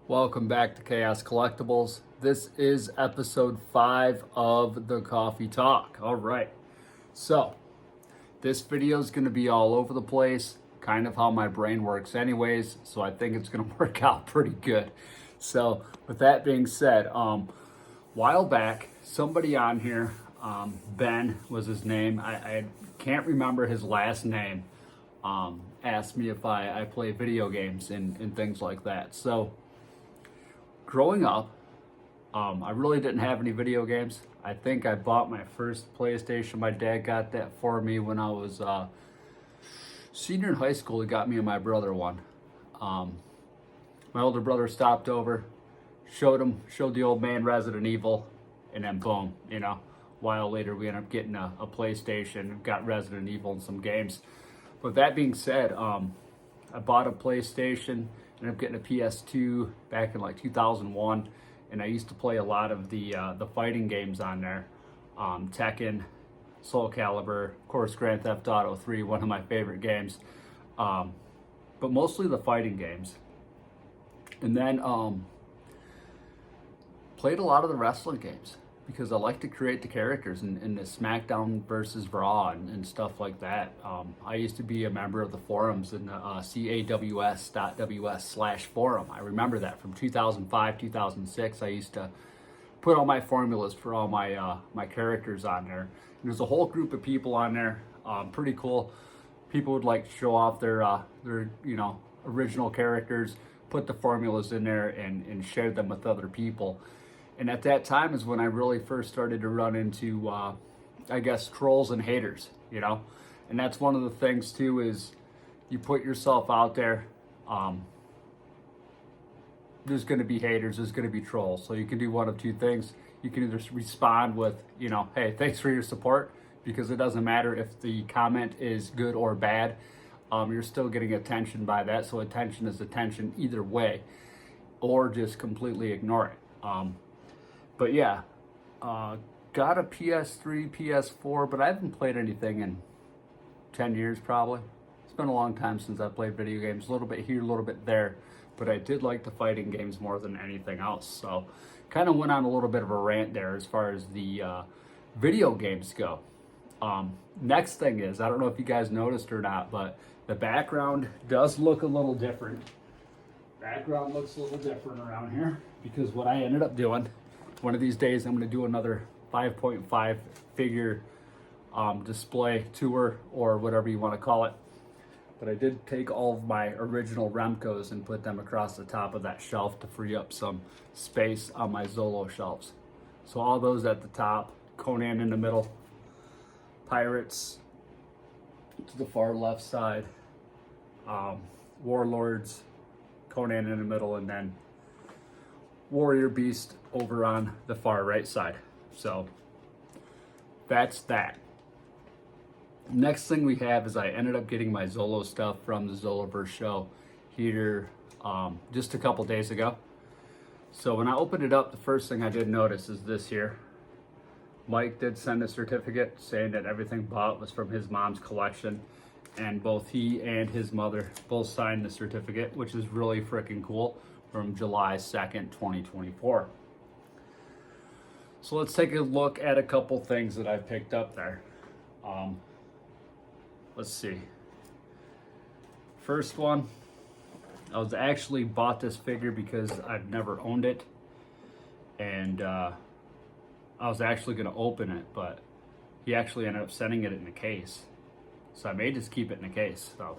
Welcome back to Chaos Collectibles. This is episode 5 of the Coffee Talk. All right. So, this video is going to be all over the place, kind of how my brain works anyways, so I think it's going to work out pretty good. So, with that being said, while back, somebody on here, Ben was his name, I can't remember his last name, asked me if I play video games and things like that. So, growing up, I really didn't have any video games. I think I bought my first PlayStation. My dad got that for me when I was senior in high school. He got me and my brother one. My older brother stopped over, showed the old man Resident Evil, and then boom, a while later we ended up getting a PlayStation, got Resident Evil and some games. But that being said, I bought a PlayStation, ended up getting a PS2 back in like 2001, and I used to play a lot of the fighting games on there, Tekken, Soul Calibur, of course Grand Theft Auto 3, one of my favorite games, but mostly the fighting games. And then played a lot of the wrestling games because I like to create the characters in the SmackDown versus Raw and stuff like that. I used to be a member of the forums in the caws.ws/forum. I remember that from 2005, 2006. I used to put all my formulas for all my characters on there. And there's a whole group of people on there, pretty cool. People would like to show off their original characters, put the formulas in there and share them with other people. And at that time is when I really first started to run into, trolls and haters, And that's one of the things, too, is you put yourself out there, there's going to be haters, there's going to be trolls. So you can do one of two things. You can either respond with, hey, thanks for your support, because it doesn't matter if the comment is good or bad. You're still getting attention by that. So attention is attention either way, or just completely ignore it. But yeah, got a PS3, PS4, but I haven't played anything in 10 years probably. It's been a long time since I played video games, a little bit here, a little bit there, but I did like the fighting games more than anything else. So kind of went on a little bit of a rant there as far as the video games go. Next thing is, I don't know if you guys noticed or not, but the background does look a little different. Background looks a little different around here because what I ended up doing, one of these days I'm going to do another 5.5 figure display tour or whatever you want to call it. But I did take all of my original Remcos and put them across the top of that shelf to free up some space on my Zolo shelves. So all those at the top, Conan in the middle, Pirates to the far left side, Warlords, Conan in the middle, and then Warrior Beast over on the far right side. So that's that. Next thing we have is I ended up getting my Zolo stuff from the Zoloverse show here just a couple days ago. So when I opened it up, the first thing I did notice is this here. Mike did send a certificate saying that everything bought was from his mom's collection, and both he and his mother both signed the certificate, which is really freaking cool, from July 2nd, 2024. So let's take a look at a couple things that I picked up there. Let's see. First one, I was actually bought this figure because I've never owned it, and I was actually going to open it, but he actually ended up sending it in a case. So I may just keep it in a case. So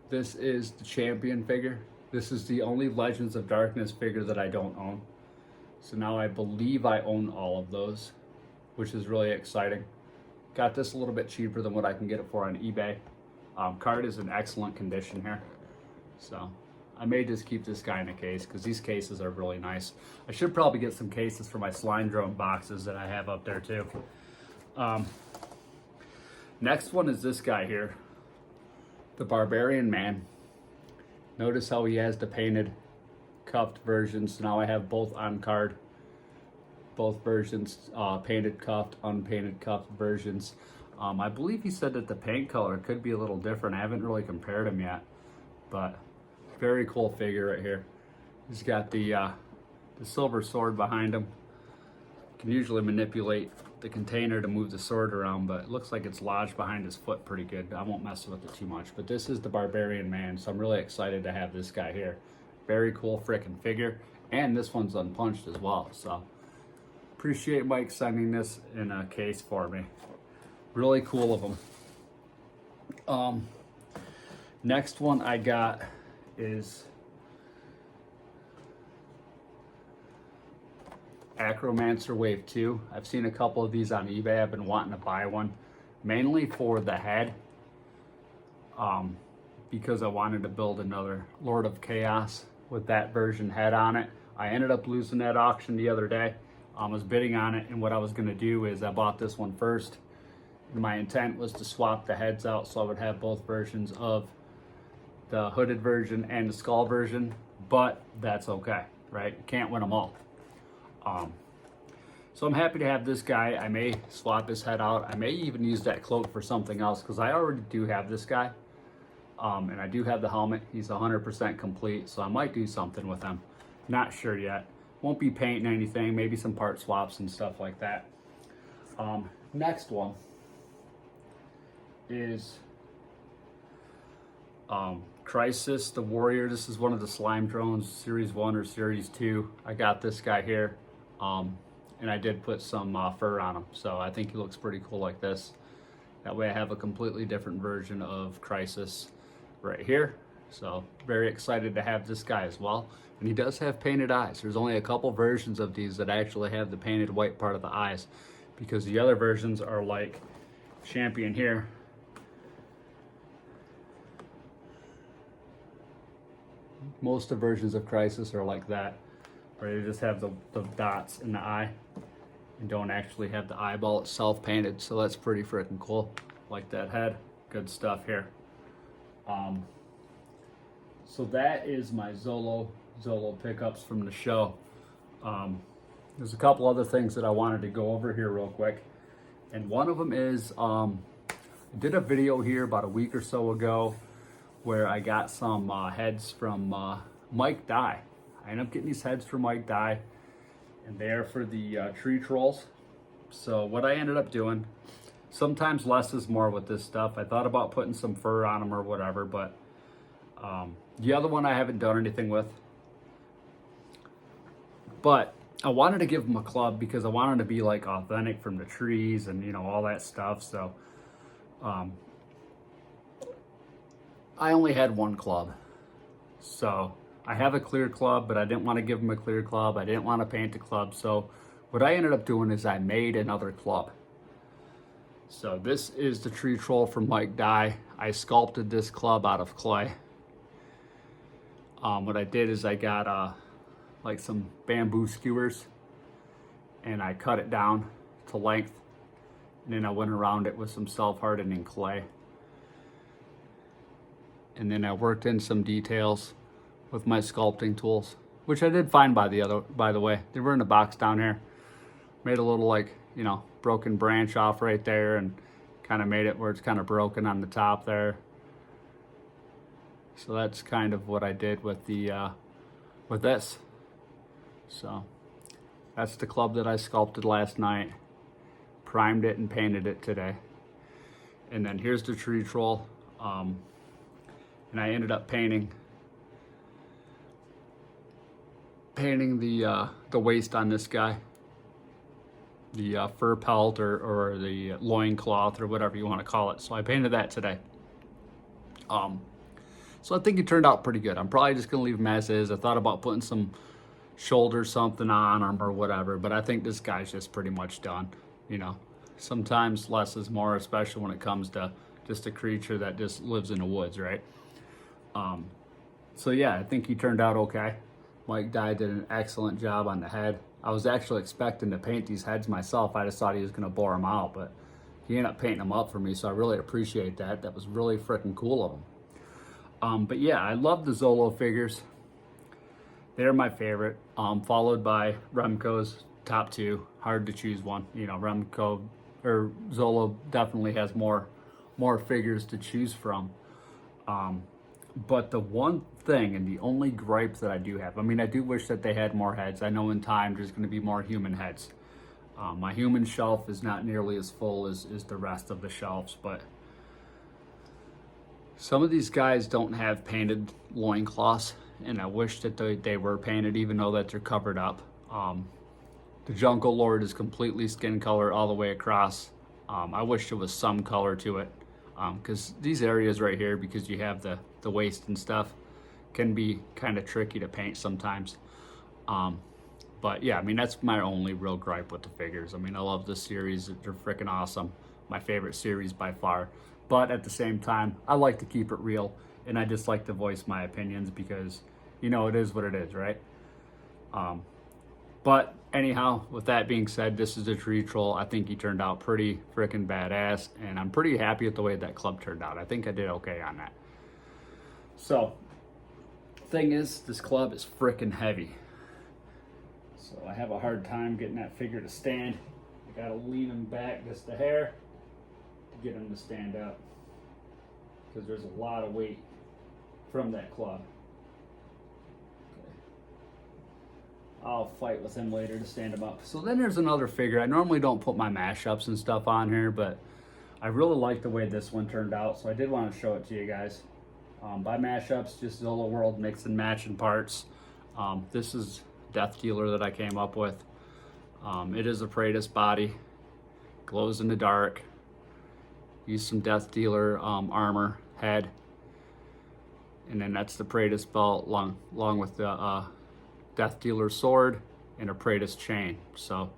this is the Champion figure. This is the only Legends of Darkness figure that I don't own. So now I believe I own all of those, which is really exciting. Got this a little bit cheaper than what I can get it for on eBay. Card is in excellent condition here. So I may just keep this guy in a case because these cases are really nice. I should probably get some cases for my slime drone boxes that I have up there too. Next one is this guy here, the Barbarian Man. Notice how he has the painted cuffed versions. Now I have both on card. Both versions, painted cuffed, unpainted cuffed versions. I believe he said that the paint color could be a little different. I haven't really compared them yet, but very cool figure right here. He's got the silver sword behind him. You can usually manipulate the container to move the sword around, but it looks like it's lodged behind his foot pretty good. I won't mess with it too much, but this is the Barbarian Man, so I'm really excited to have this guy here. Very cool freaking figure, and this one's unpunched as well, so appreciate Mike sending this in a case for me. Really cool of him. Next one I got is Acromancer Wave 2. I've seen a couple of these on eBay. I've been wanting to buy one, mainly for the head, because I wanted to build another Lord of Chaos with that version head on it. I ended up losing that auction the other day. I was bidding on it, and what I was going to do is I bought this one first. And my intent was to swap the heads out so I would have both versions of the hooded version and the skull version, but that's okay, right? Can't win them all. So I'm happy to have this guy. I may swap his head out. I may even use that cloak for something else because I already do have this guy. And I do have the helmet. He's 100% complete, so I might do something with him. Not sure yet. Won't be painting anything, maybe some part swaps and stuff like that. Next one is Crisis the Warrior. This is one of the slime drones, Series 1 or Series 2. I got this guy here. And I did put some fur on him, so I think he looks pretty cool like this. That way I have a completely different version of Crisis right here. So very excited to have this guy as well. And he does have painted eyes. There's only a couple versions of these that actually have the painted white part of the eyes, because the other versions are like Champion here. Most of the versions of Crisis are like that, where they just have the dots in the eye and don't actually have the eyeball itself painted. So that's pretty freaking cool. Like that head. Good stuff here. So that is my Zolo pickups from the show. There's a couple other things that I wanted to go over here real quick. And one of them is, I did a video here about a week or so ago where I got some heads from Mike Dye. I ended up getting these heads from Mike Dye, and they're for the tree trolls. So what I ended up doing, sometimes less is more with this stuff. I thought about putting some fur on them or whatever, but the other one I haven't done anything with. But I wanted to give them a club because I wanted to be like authentic from the trees and, you know, all that stuff. So I only had one club. So I have a clear club, but I didn't want to give him a clear club. I didn't want to paint the club. So what I ended up doing is I made another club. So this is the tree troll from Mike Dye. I sculpted this club out of clay. What I did is I got like some bamboo skewers, and I cut it down to length, and then I went around it with some self-hardening clay. And then I worked in some details with my sculpting tools, which I did find by the way. They were in a box down here. Made a little, like, you know, broken branch off right there, and kind of made it where it's kind of broken on the top there. So that's kind of what I did with the with this. So that's the club that I sculpted last night, primed it and painted it today. And then here's the tree troll, and I ended up painting the waist on this guy, the fur pelt or the loin cloth or whatever you want to call it. So I painted that today. So I think it turned out pretty good. I'm probably just gonna leave him as is. I thought about putting some shoulder something on him or whatever, but I think this guy's just pretty much done. You know, sometimes less is more, especially when it comes to just a creature that just lives in the woods, right? So yeah, I think he turned out okay. Mike Dye did an excellent job on the head. I was actually expecting to paint these heads myself. I just thought he was gonna bore them out, but he ended up painting them up for me, so I really appreciate that. That was really freaking cool of him. But yeah, I love the Zolo figures. They're my favorite, followed by Remco's top two. Hard to choose one. You know, Remco or Zolo definitely has more figures to choose from. But the one thing and the only gripe that I do have, I mean, I do wish that they had more heads. I know in time there's going to be more human heads. My human shelf is not nearly as full as the rest of the shelves, but some of these guys don't have painted loincloths, and I wish that they were painted, even though that they're covered up. The Jungle Lord is completely skin color all the way across. I wish there was some color to it, because these areas right here, because you have the waist and stuff, can be kind of tricky to paint sometimes. But yeah, I mean, that's my only real gripe with the figures. I mean, I love this series. They're freaking awesome. My favorite series by far. But at the same time, I like to keep it real, and I just like to voice my opinions because, you know, it is what it is, right? But anyhow, with that being said, this is a tree troll. I think he turned out pretty freaking badass, and I'm pretty happy with the way that club turned out. I think I did okay on that. So, thing is, this club is freaking heavy. So I have a hard time getting that figure to stand. I gotta lean him back just a hair to get him to stand up, because there's a lot of weight from that club. Okay. I'll fight with him later to stand him up. So then there's another figure. I normally don't put my mashups and stuff on here, but I really like the way this one turned out, so I did want to show it to you guys. By mashups, just Zoloverse mix and matching parts. This is Death Dealer that I came up with. It is a Praetus body, glows in the dark. Use some Death Dealer armor head, and then that's the Praetus belt along with the Death Dealer sword and a Praetus chain. So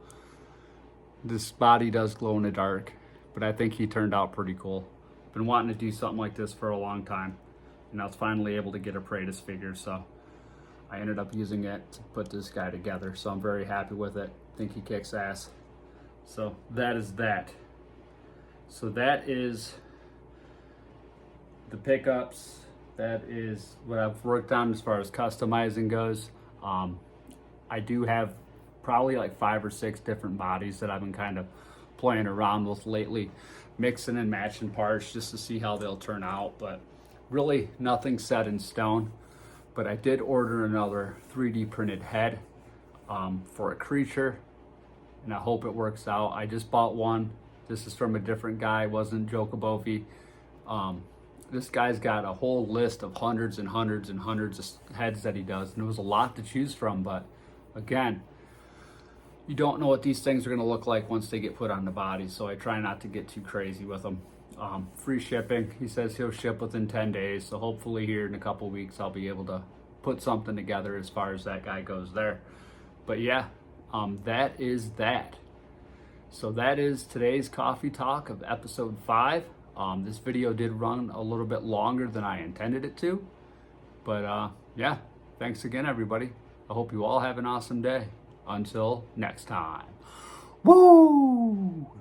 this body does glow in the dark, but I think he turned out pretty cool. Been wanting to do something like this for a long time, and I was finally able to get a Praetus figure, so I ended up using it to put this guy together, so I'm very happy with it. I think he kicks ass. So that is that. So that is the pickups. That is what I've worked on as far as customizing goes. I do have probably like 5 or 6 different bodies that I've been kind of playing around with lately, mixing and matching parts just to see how they'll turn out, but really nothing set in stone. But I did order another 3D printed head for a creature, and I hope it works out. I just bought one. This is from a different guy, wasn't Jokobofi. This guy's got a whole list of hundreds and hundreds and hundreds of heads that he does, and it was a lot to choose from, but again, you don't know what these things are gonna look like once they get put on the body, so I try not to get too crazy with them. Free shipping. He says he'll ship within 10 days, so hopefully here in a couple weeks I'll be able to put something together as far as that guy goes there. But yeah, that is that. So that is today's coffee talk of episode 5. This video did run a little bit longer than I intended it to, but yeah, thanks again everybody. I hope you all have an awesome day. Until next time. Woo!